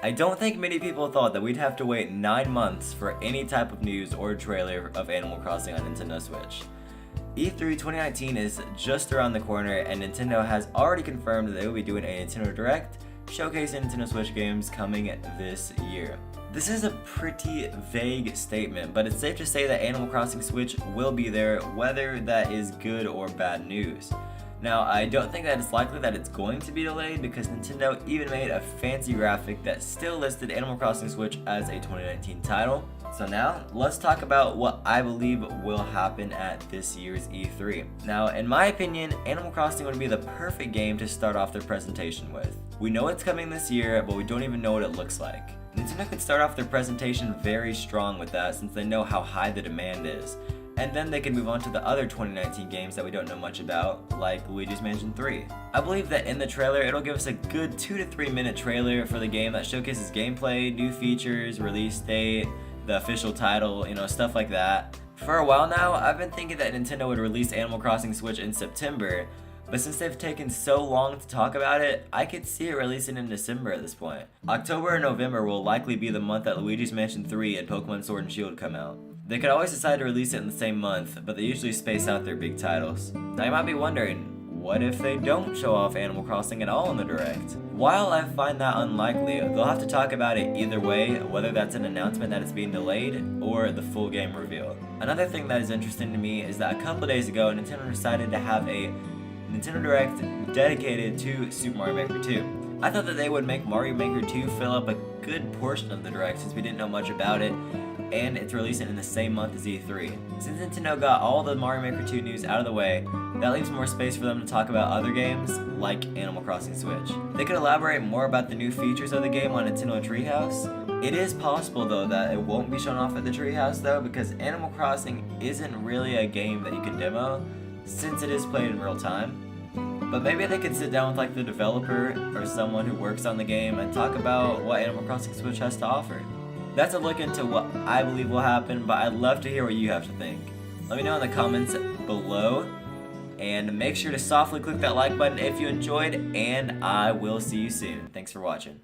I don't think many people thought that we'd have to wait 9 months for any type of news or trailer of Animal Crossing on Nintendo Switch. E3 2019 is just around the corner, and Nintendo has already confirmed that they will be doing a Nintendo Direct showcasing Nintendo Switch games coming this year. This is a pretty vague statement, but it's safe to say that Animal Crossing Switch will be there, whether that is good or bad news. Now, I don't think that it's likely that it's going to be delayed because Nintendo even made a fancy graphic that still listed Animal Crossing Switch as a 2019 title. So now, let's talk about what I believe will happen at this year's E3. Now, in my opinion, Animal Crossing would be the perfect game to start off their presentation with. We know it's coming this year, but we don't even know what it looks like. Nintendo could start off their presentation very strong with that since they know how high the demand is. And then they can move on to the other 2019 games that we don't know much about, like Luigi's Mansion 3. I believe that in the trailer, it'll give us a good 2 to 3 minute trailer for the game that showcases gameplay, new features, release date, the official title, stuff like that. For a while now, I've been thinking that Nintendo would release Animal Crossing Switch in September, but since they've taken so long to talk about it, I could see it releasing in December at this point. October and November will likely be the month that Luigi's Mansion 3 and Pokemon Sword and Shield come out. They could always decide to release it in the same month, but they usually space out their big titles. Now you might be wondering, what if they don't show off Animal Crossing at all in the Direct? While I find that unlikely, they'll have to talk about it either way, whether that's an announcement that it's being delayed or the full game reveal. Another thing that is interesting to me is that a couple days ago, Nintendo decided to have a Nintendo Direct dedicated to Super Mario Maker 2. I thought that they would make Mario Maker 2 fill up a good portion of the Direct since we didn't know much about it, and it's releasing in the same month as E3. Since Nintendo got all the Mario Maker 2 news out of the way, that leaves more space for them to talk about other games, like Animal Crossing Switch. They could elaborate more about the new features of the game on Nintendo Treehouse. It is possible though that it won't be shown off at the Treehouse though, because Animal Crossing isn't really a game that you can demo, since it is played in real time. But maybe they could sit down with like the developer or someone who works on the game and talk about what Animal Crossing Switch has to offer. That's a look into what I believe will happen, but I'd love to hear what you have to think. Let me know in the comments below, and make sure to softly click that like button if you enjoyed, and I will see you soon. Thanks for watching.